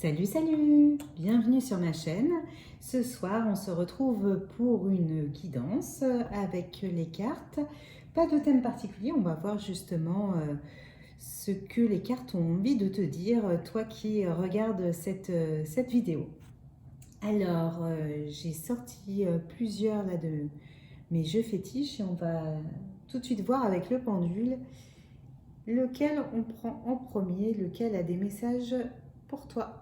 Salut, salut! Bienvenue sur ma chaîne. Ce soir, on se retrouve pour une guidance avec les cartes. Pas de thème particulier, on va voir justement ce que les cartes ont envie de te dire, toi qui regardes cette vidéo. Alors, j'ai sorti plusieurs là, de mes jeux fétiches et on va tout de suite voir avec le pendule lequel on prend en premier, lequel a des messages pour toi.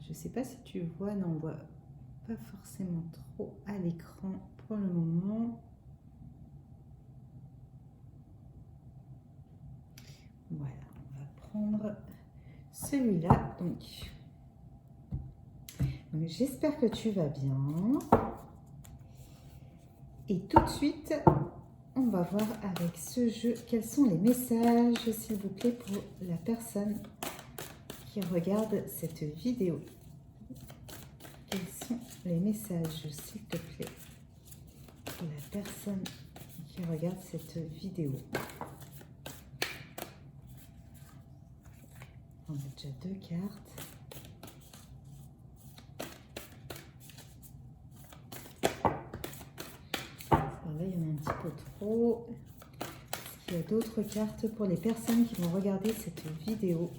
Je ne sais pas si tu vois, non, on voit pas forcément trop à l'écran pour le moment. Voilà, on va prendre celui-là. Donc j'espère que tu vas bien. Et tout de suite, on va voir avec ce jeu quels sont les messages, s'il vous plaît, pour la personne qui regarde cette vidéo. Quels sont les messages, s'il te plaît, pour la personne qui regarde cette vidéo. On a déjà deux cartes. Alors là, il y en a un petit peu trop. Est-ce qu'il y a d'autres cartes pour les personnes qui vont regarder cette vidéo?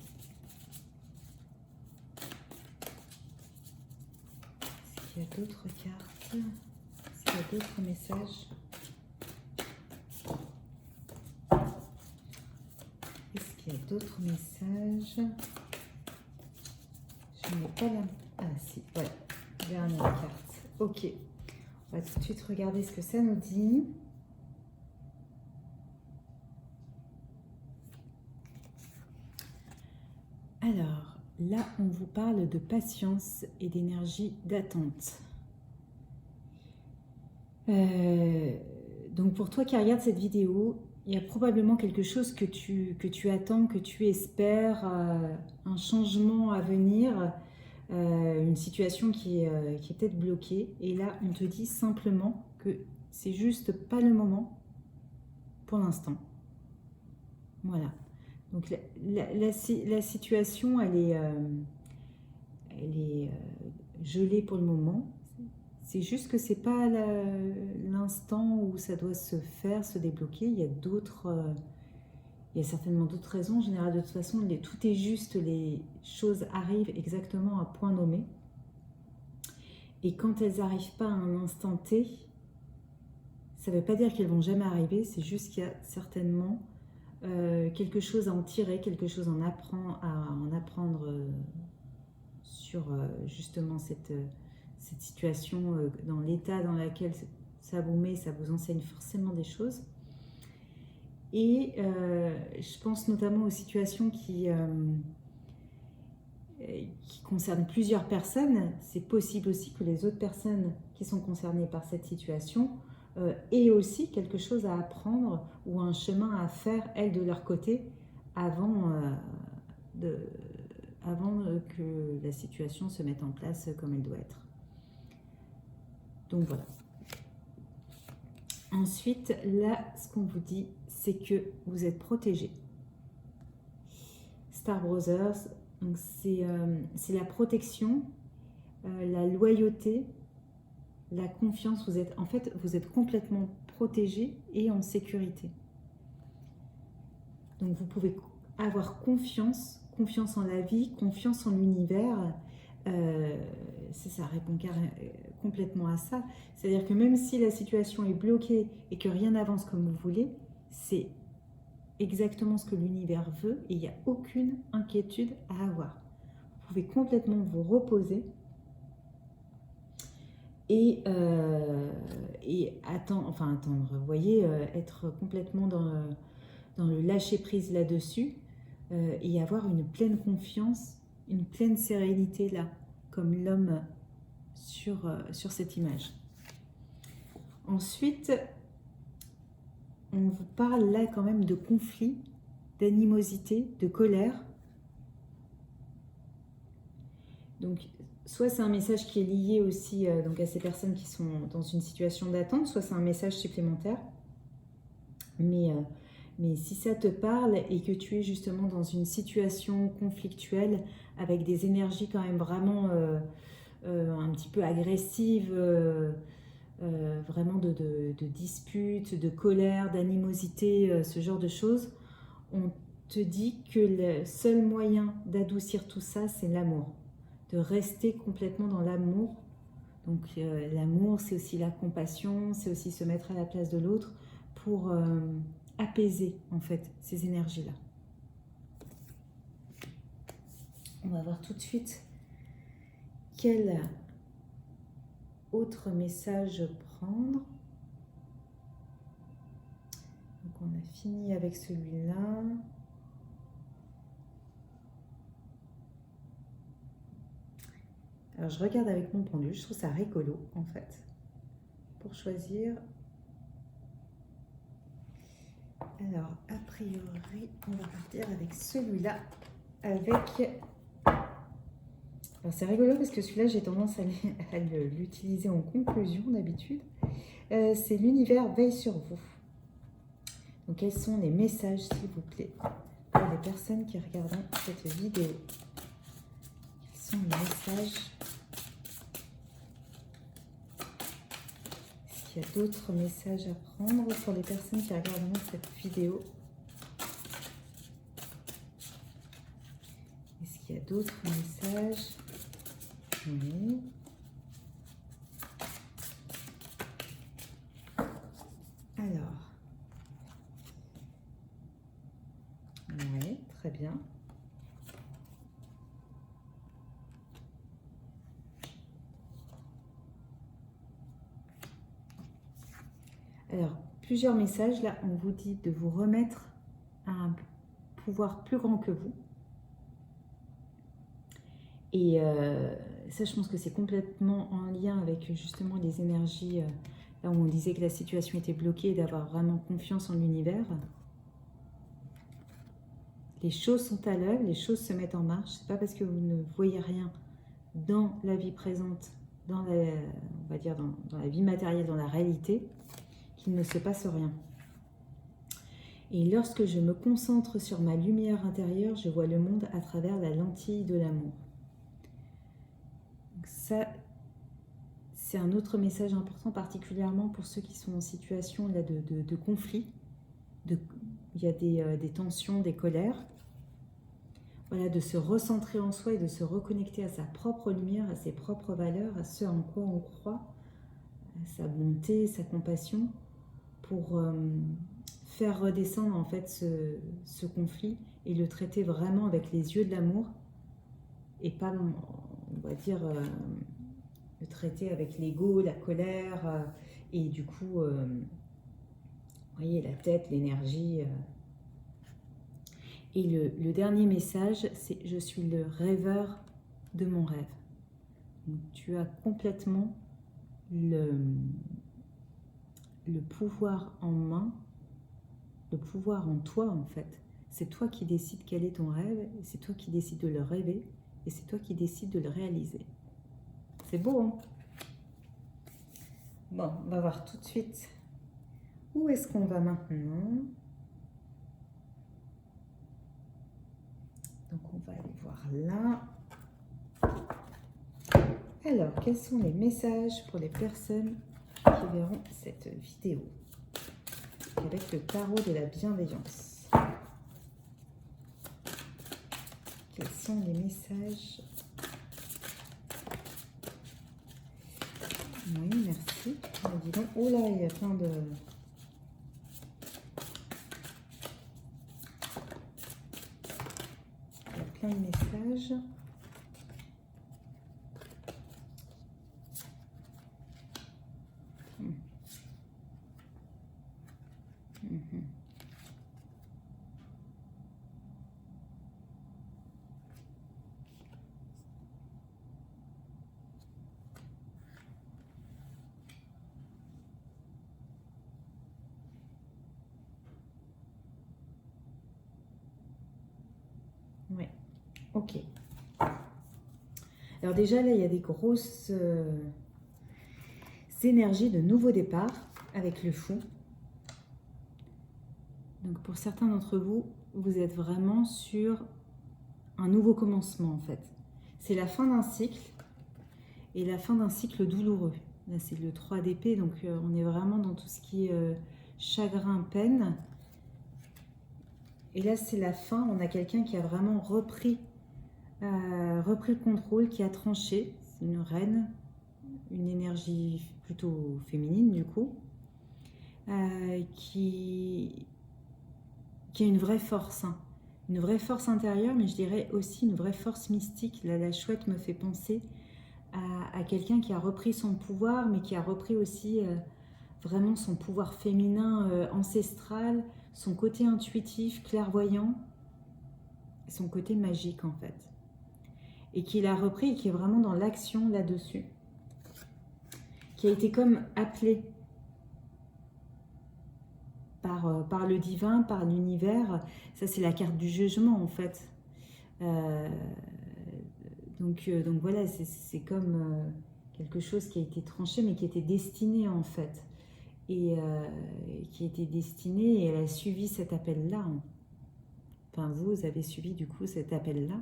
Est-ce qu'il y a d'autres cartes? Est-ce qu'il y a d'autres messages? Est-ce qu'il y a d'autres messages? Je n'ai pas la... Ah si, voilà. Dernière carte. Ok. On va tout de suite regarder ce que ça nous dit. Alors, là, on vous parle de patience et d'énergie d'attente. Donc, pour toi qui regardes cette vidéo, il y a probablement quelque chose que tu attends, que tu espères, un changement à venir, une situation qui est peut-être bloquée. Et là, on te dit simplement que c'est juste pas le moment pour l'instant. Voilà. Donc la situation, elle est gelée pour le moment. C'est juste que c'est pas l'instant où ça doit se faire, se débloquer. Il y a certainement d'autres raisons. En général, de toute façon, tout est juste, les choses arrivent exactement à point nommé. Et quand elles n'arrivent pas à un instant T, ça ne veut pas dire qu'elles vont jamais arriver. C'est juste qu'il y a certainement quelque chose à en tirer, quelque chose à en apprendre sur justement cette situation, dans l'état dans lequel ça vous met, ça vous enseigne forcément des choses. Et je pense notamment aux situations qui concernent plusieurs personnes. C'est possible aussi que les autres personnes qui sont concernées par cette situation aient aussi quelque chose à apprendre ou un chemin à faire, elles, de leur côté, avant que la situation se mette en place comme elle doit être. Donc voilà. Ensuite, là, ce qu'on vous dit, c'est que vous êtes protégés. Star Brothers, c'est la protection, la loyauté, la confiance. En fait, vous êtes complètement protégés et en sécurité. Donc vous pouvez avoir confiance en la vie, confiance en l'univers. Ça répond complètement à ça. C'est-à-dire que même si la situation est bloquée et que rien n'avance comme vous voulez, c'est exactement ce que l'univers veut et il n'y a aucune inquiétude à avoir. Vous pouvez complètement vous reposer et attendre, vous voyez, être complètement dans le lâcher-prise là-dessus et avoir une pleine confiance, une pleine sérénité là, comme l'homme sur cette image. Ensuite, on vous parle là quand même de conflit, d'animosité, de colère. Donc, soit c'est un message qui est lié aussi donc à ces personnes qui sont dans une situation d'attente, soit c'est un message supplémentaire. Mais si ça te parle et que tu es justement dans une situation conflictuelle avec des énergies quand même vraiment un petit peu agressives, vraiment de disputes, de colère, d'animosité, ce genre de choses, on te dit que le seul moyen d'adoucir tout ça, c'est l'amour, de rester complètement dans l'amour. Donc l'amour, c'est aussi la compassion, c'est aussi se mettre à la place de l'autre pour apaiser en fait ces énergies-là. On va voir tout de suite quel autre message prendre. Donc on a fini avec celui-là. Alors je regarde avec mon pendule, je trouve ça rigolo en fait, pour choisir. Alors a priori, on va partir avec celui-là, avec... Alors c'est rigolo parce que celui-là, j'ai tendance à l'utiliser en conclusion d'habitude. C'est l'univers veille sur vous. Donc quels sont les messages, s'il vous plaît, pour les personnes qui regardent cette vidéo? Quels sont les messages? Est-ce qu'il y a d'autres messages à prendre pour les personnes qui regardent cette vidéo? Est-ce qu'il y a d'autres messages? Oui. Alors. Oui, très bien. Alors, plusieurs messages. Là, on vous dit de vous remettre à un pouvoir plus grand que vous. Et ça, je pense que c'est complètement en lien avec justement les énergies, là où on disait que la situation était bloquée, d'avoir vraiment confiance en l'univers. Les choses sont à l'œuvre, les choses se mettent en marche. C'est pas parce que vous ne voyez rien dans la vie présente, dans la, on va dire dans la vie matérielle, dans la réalité, qu'il ne se passe rien. Et lorsque je me concentre sur ma lumière intérieure, je vois le monde à travers la lentille de l'amour. Ça, c'est un autre message important, particulièrement pour ceux qui sont en situation là, de conflit. Il y a des tensions, des colères. Voilà, de se recentrer en soi et de se reconnecter à sa propre lumière, à ses propres valeurs, à ce en quoi on croit, à sa bonté, sa compassion, pour faire redescendre en fait ce conflit et le traiter vraiment avec les yeux de l'amour et pas, on va dire, le traiter avec l'ego, la colère et du coup, vous voyez, la tête, l'énergie. Et le dernier message, c'est « Je suis le rêveur de mon rêve ». Donc, tu as complètement le pouvoir en main, le pouvoir en toi en fait. C'est toi qui décides quel est ton rêve, c'est toi qui décides de le rêver et c'est toi qui décides de le réaliser. C'est beau, hein? Bon, on va voir tout de suite où est-ce qu'on va maintenant. Donc on va aller voir là. Alors, quels sont les messages pour les personnes qui verront cette vidéo avec le tarot de la bienveillance? Quels sont les messages? Oui, merci. Dis donc, oh là, il y a plein de... Il y a plein de messages. Oui, ok. Alors déjà, là, il y a des grosses énergies de nouveau départ avec le fou. Donc pour certains d'entre vous, vous êtes vraiment sur un nouveau commencement en fait. C'est la fin d'un cycle et la fin d'un cycle douloureux. Là c'est le 3 d'épée, donc on est vraiment dans tout ce qui est chagrin, peine. Et là c'est la fin, on a quelqu'un qui a vraiment repris le contrôle, qui a tranché. C'est une reine, une énergie plutôt féminine du coup, qui a une vraie force, hein. Une vraie force intérieure, mais je dirais aussi une vraie force mystique. Là, la chouette me fait penser à quelqu'un qui a repris son pouvoir, mais qui a repris aussi vraiment son pouvoir féminin ancestral, son côté intuitif, clairvoyant, son côté magique en fait. Et qui l'a repris et qui est vraiment dans l'action là-dessus. Qui a été comme appelé par le divin, par l'univers. Ça, c'est la carte du jugement, en fait. Donc voilà, c'est comme quelque chose qui a été tranché, mais qui était destiné, en fait. Et qui était destiné, et elle a suivi cet appel-là. Enfin, vous avez suivi, du coup, cet appel-là.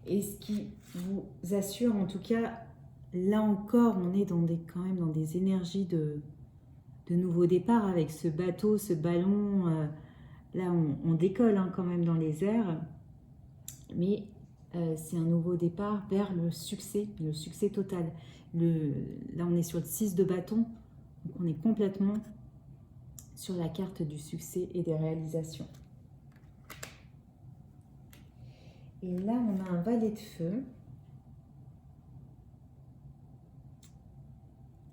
Et ce qui vous assure, en tout cas, là encore, on est quand même dans des énergies de nouveau départ avec ce bateau, ce ballon. Là, on décolle hein, quand même dans les airs. Mais c'est un nouveau départ vers le succès total. Là, on est sur le 6 de bâton. Donc, on est complètement sur la carte du succès et des réalisations. Et là, on a un valet de feu.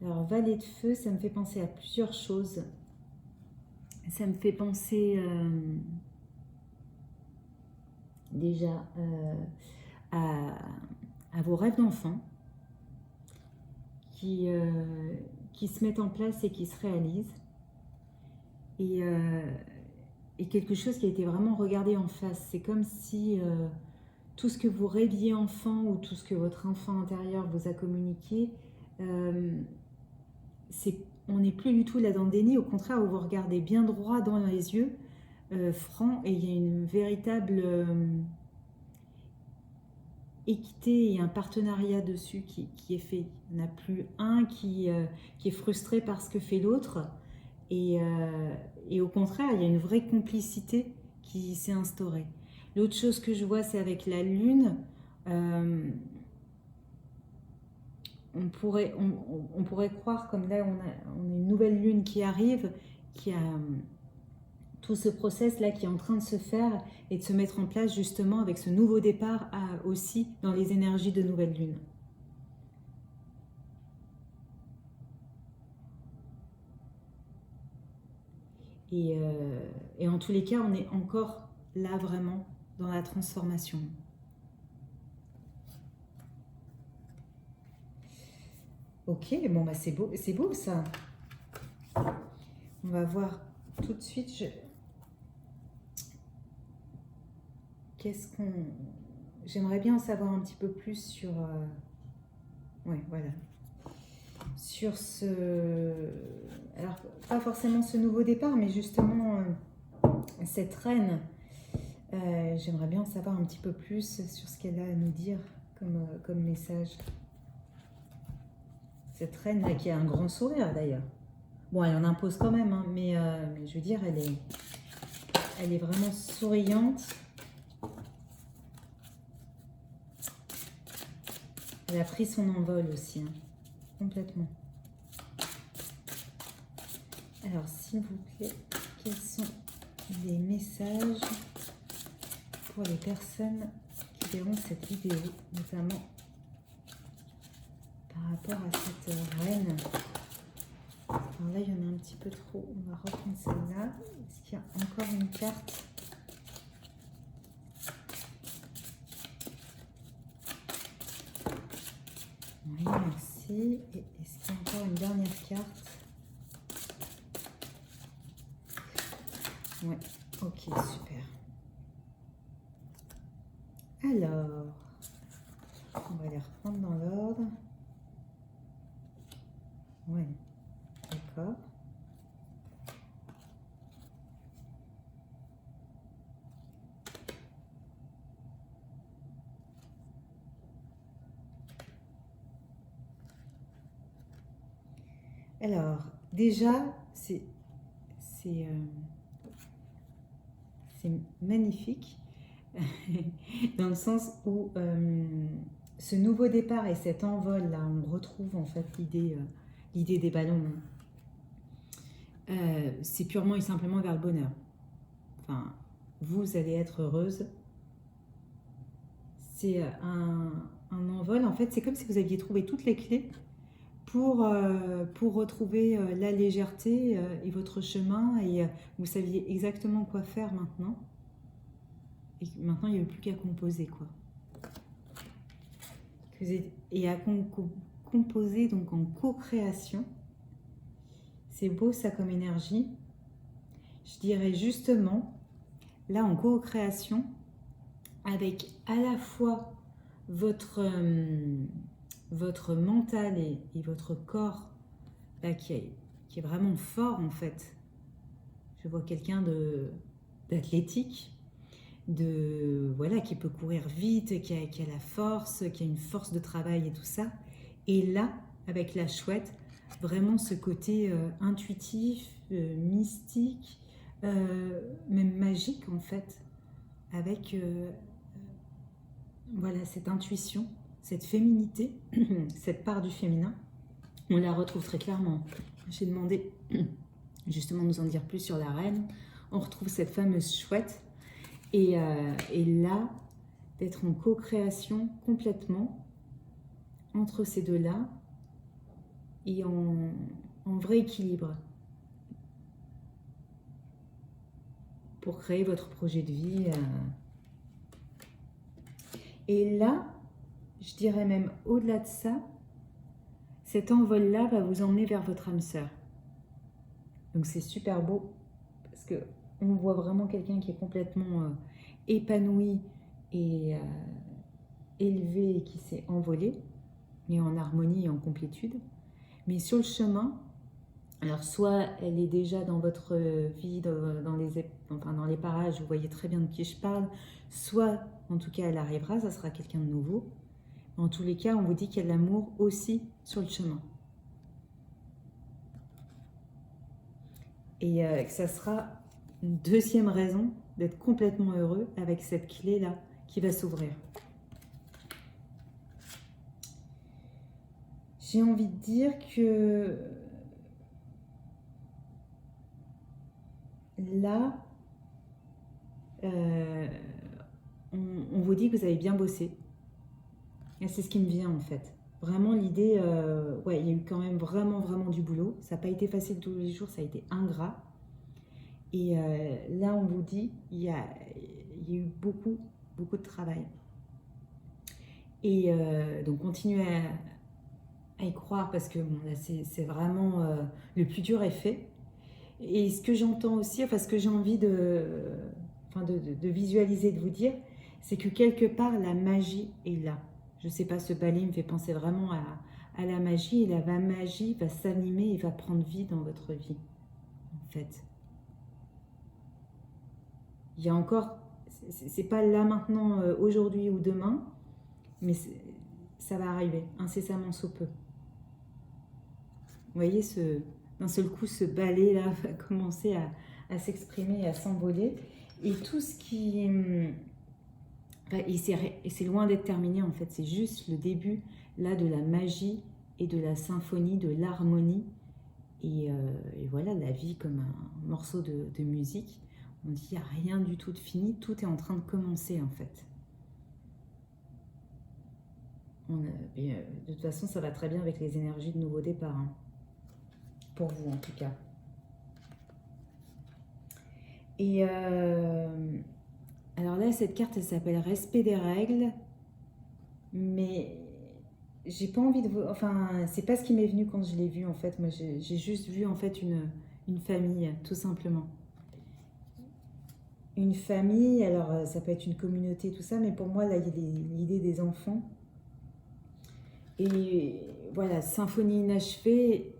Alors, valet de feu, ça me fait penser à plusieurs choses. Ça me fait penser déjà à vos rêves d'enfant qui se mettent en place et qui se réalisent. Et quelque chose qui a été vraiment regardé en face. C'est comme si tout ce que vous rêviez enfant ou tout ce que votre enfant intérieur vous a communiqué, on n'est plus du tout là dans le déni. Au contraire, vous regardez bien droit dans les yeux, franc, et il y a une véritable équité et un partenariat dessus qui est fait. Il n'y en a plus un qui est frustré par ce que fait l'autre. Et au contraire, il y a une vraie complicité qui s'est instaurée. L'autre chose que je vois, c'est avec la lune. On pourrait croire, comme là, on a une nouvelle lune qui arrive, qui a tout ce process-là qui est en train de se faire et de se mettre en place justement avec ce nouveau départ aussi dans les énergies de nouvelle lune. Et en tous les cas, on est encore là vraiment dans la transformation. Ok, bon bah c'est beau ça. On va voir tout de suite. J'aimerais bien en savoir un petit peu plus sur. Ouais, voilà. Sur alors pas forcément ce nouveau départ, mais justement cette reine. J'aimerais bien en savoir un petit peu plus sur ce qu'elle a à nous dire comme message. Cette reine là qui a un grand sourire d'ailleurs. Bon, elle en impose quand même, hein, mais je veux dire, elle est vraiment souriante. Elle a pris son envol aussi, hein, complètement. Alors, s'il vous plaît, quels sont les messages pour les personnes qui verront cette vidéo, notamment par rapport à cette reine? Alors là, il y en a un petit peu trop. On va reprendre celle-là. Est-ce qu'il y a encore une carte? Oui, merci. Et est-ce qu'il y a encore une dernière carte? Oui, ok, super. Alors, on va les reprendre dans l'ordre. Oui, d'accord. Alors, déjà, c'est magnifique dans le sens où ce nouveau départ et cet envol là, on retrouve en fait l'idée des ballons. C'est purement et simplement vers le bonheur. Enfin, vous allez être heureuse. C'est un envol, en fait, c'est comme si vous aviez trouvé toutes les clés pour retrouver la légèreté et votre chemin, et vous saviez exactement quoi faire maintenant. Et maintenant, il n'y a plus qu'à composer, quoi. Et à composer, donc en co-création. C'est beau, ça, comme énergie. Je dirais justement, là, en co-création, avec à la fois votre mental et votre corps là, qui est vraiment fort, en fait. Je vois quelqu'un d'athlétique, voilà, qui peut courir vite, qui a la force, qui a une force de travail et tout ça. Et là, avec la chouette, vraiment ce côté intuitif, mystique, même magique en fait, avec voilà, cette intuition, cette féminité, cette part du féminin. On la retrouve très clairement. J'ai demandé justement de nous en dire plus sur la reine. On retrouve cette fameuse chouette. Et là, d'être en co-création complètement entre ces deux-là et en vrai équilibre pour créer votre projet de vie. Et là, je dirais même au-delà de ça, cet envol-là va vous emmener vers votre âme sœur. Donc c'est super beau parce que on voit vraiment quelqu'un qui est complètement épanoui et élevé et qui s'est envolé, et en harmonie et en complétude. Mais sur le chemin, alors soit elle est déjà dans votre vie, dans les parages, vous voyez très bien de qui je parle, soit en tout cas elle arrivera, ça sera quelqu'un de nouveau. En tous les cas, on vous dit qu'il y a de l'amour aussi sur le chemin. Et que ça sera une deuxième raison d'être complètement heureux avec cette clé-là qui va s'ouvrir. J'ai envie de dire que là, on vous dit que vous avez bien bossé. Et c'est ce qui me vient en fait. Vraiment l'idée, ouais, il y a eu quand même vraiment du boulot. Ça n'a pas été facile tous les jours, ça a été ingrat. Et là, on vous dit, il y a eu beaucoup de travail. Et donc, continuez à y croire parce que bon, là, c'est vraiment le plus dur est fait. Et ce que j'entends aussi, enfin, ce que j'ai envie de visualiser, de vous dire, c'est que quelque part, la magie est là. Je ne sais pas, ce balai me fait penser vraiment à la magie. Et la magie va s'animer et va prendre vie dans votre vie, en fait. Il y a encore, c'est pas là maintenant, aujourd'hui ou demain, mais ça va arriver, incessamment sous peu. Vous voyez, d'un seul coup, ce balai-là va commencer à s'exprimer, à s'envoler. Et tout ce qui... Et c'est loin d'être terminé, en fait. C'est juste le début, là, de la magie et de la symphonie, de l'harmonie. Et voilà, la vie comme un morceau de musique. On dit, il n'y a rien du tout de fini. Tout est en train de commencer, en fait. De toute façon, ça va très bien avec les énergies de nouveau départ. Hein. Pour vous, en tout cas. Et alors là, cette carte, elle s'appelle Respect des règles. Mais j'ai pas envie de vous... Enfin, c'est pas ce qui m'est venu quand je l'ai vu, en fait. Moi, j'ai juste vu, en fait, une famille, tout simplement. Une famille, alors ça peut être une communauté, tout ça, mais pour moi, là, il y a l'idée des enfants. Et voilà, symphonie inachevée,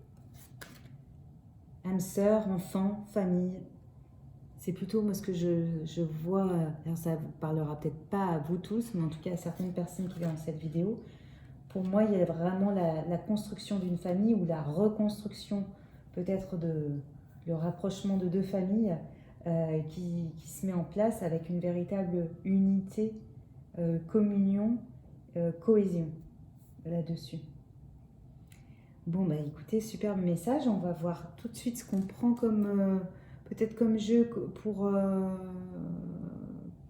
âme sœur, enfant, famille. C'est plutôt moi ce que je vois, alors ça ne vous parlera peut-être pas à vous tous, mais en tout cas à certaines personnes qui verront cette vidéo. pour moi, il y a vraiment la construction d'une famille ou la reconstruction peut-être le rapprochement de deux familles qui se met en place avec une véritable unité, communion, cohésion là-dessus. Bon, bah écoutez, superbe message. On va voir tout de suite ce qu'on prend comme, peut-être comme jeu pour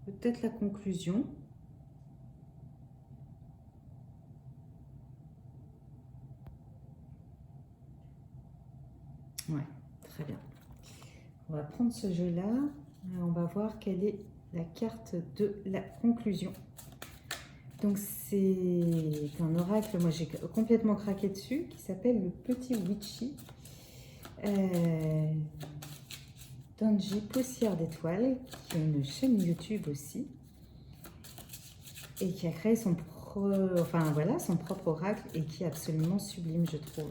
peut-être la conclusion. Ouais, très bien. On va prendre ce jeu-là. On va voir quelle est la carte de la conclusion. Donc c'est un oracle, moi j'ai complètement craqué dessus, qui s'appelle le Petit Witchy. Danji Poussière d'étoiles, qui a une chaîne YouTube aussi, et qui a créé son propre oracle, et qui est absolument sublime, je trouve.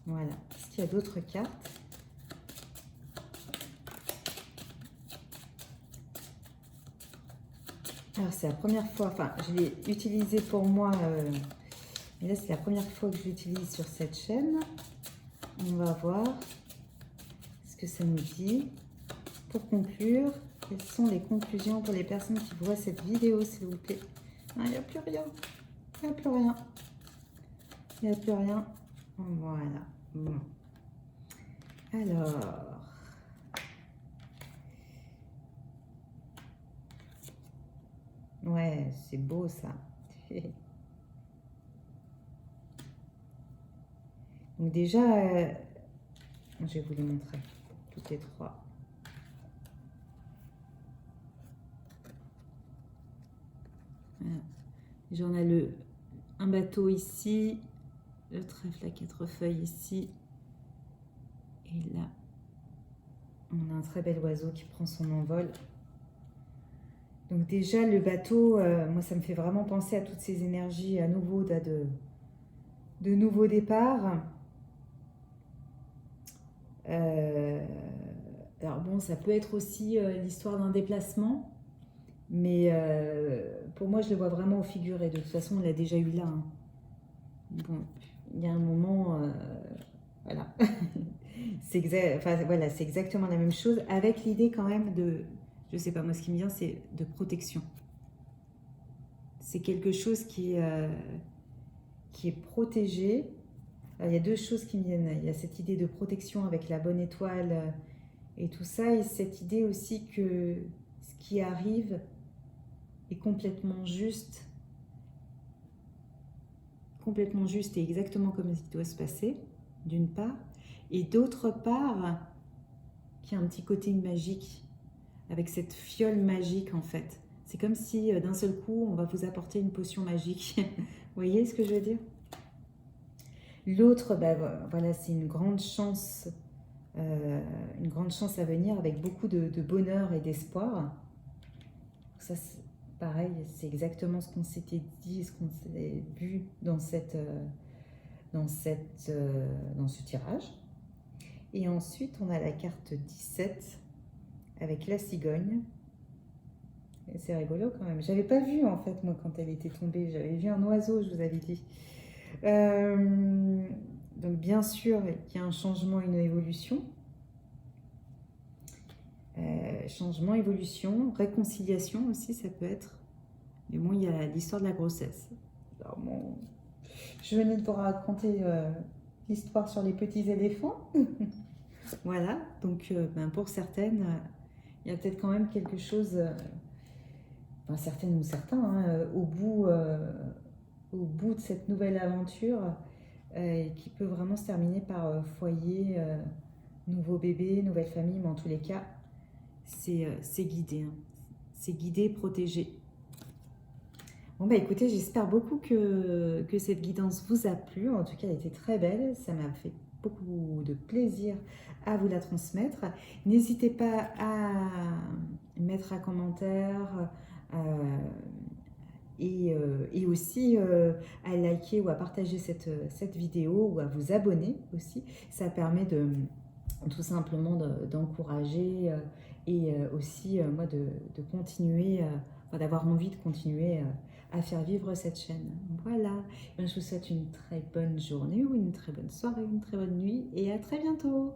Voilà. Est-ce qu'il y a d'autres cartes? Alors c'est la première fois, enfin je l'ai utilisé pour moi, mais là c'est la première fois que je l'utilise sur cette chaîne. On va voir ce que ça nous dit. Pour conclure, quelles sont les conclusions pour les personnes qui voient cette vidéo, s'il vous plaît? Il n'y a plus rien. Il n'y a plus rien. Il n'y a plus rien. Voilà. Bon. Alors. Ouais, c'est beau ça. Donc déjà, je vais vous les montrer, toutes les trois. Voilà. Déjà, on a un bateau ici, le trèfle à 4 feuilles ici, et là, on a un très bel oiseau qui prend son envol. Donc déjà, le bateau, moi, ça me fait vraiment penser à toutes ces énergies à nouveau de nouveau départ. Alors bon, ça peut être aussi l'histoire d'un déplacement, mais pour moi, je le vois vraiment au figuré. De toute façon, on l'a déjà eu là. Hein. Bon, il y a un moment, voilà. C'est voilà, c'est exactement la même chose, avec l'idée quand même je sais pas, moi ce qui me vient, c'est de protection. C'est quelque chose qui est protégé. Alors, il y a deux choses qui me viennent. Il y a cette idée de protection avec la bonne étoile et tout ça, et cette idée aussi que ce qui arrive est complètement juste et exactement comme il doit se passer, d'une part, et d'autre part, qui a un petit côté magique, avec cette fiole magique en fait. C'est comme si d'un seul coup, on va vous apporter une potion magique. Vous voyez ce que je veux dire? L'autre, bah, voilà, c'est une grande chance à venir avec beaucoup de bonheur et d'espoir. Ça, pareil, c'est exactement ce qu'on s'était dit, ce qu'on s'était vu dans ce tirage. Et ensuite, on a la carte 17 avec la cigogne. C'est rigolo quand même. J'avais pas vu en fait, moi, quand elle était tombée. J'avais vu un oiseau, je vous avais dit. Donc, bien sûr, il y a un changement, une évolution. Changement, évolution, réconciliation aussi, ça peut être. Mais bon, il y a l'histoire de la grossesse. Alors, bon, je venais de vous raconter l'histoire sur les petits éléphants. Voilà, donc pour certaines, il y a peut-être quand même quelque chose, enfin certaines ou certains, hein, au bout de cette nouvelle aventure qui peut vraiment se terminer par foyer, nouveau bébé, nouvelle famille, mais en tous les cas, c'est guidé, hein. C'est guidé, protégé. Bon bah écoutez, j'espère beaucoup que cette guidance vous a plu. En tout cas, elle était très belle. Ça m'a fait beaucoup de plaisir à vous la transmettre. N'hésitez pas à mettre un commentaire et aussi à liker ou à partager cette vidéo ou à vous abonner aussi. Ça permet tout simplement d'encourager et aussi moi de continuer, d'avoir envie de continuer à faire vivre cette chaîne. Voilà, je vous souhaite une très bonne journée ou une très bonne soirée, une très bonne nuit et à très bientôt.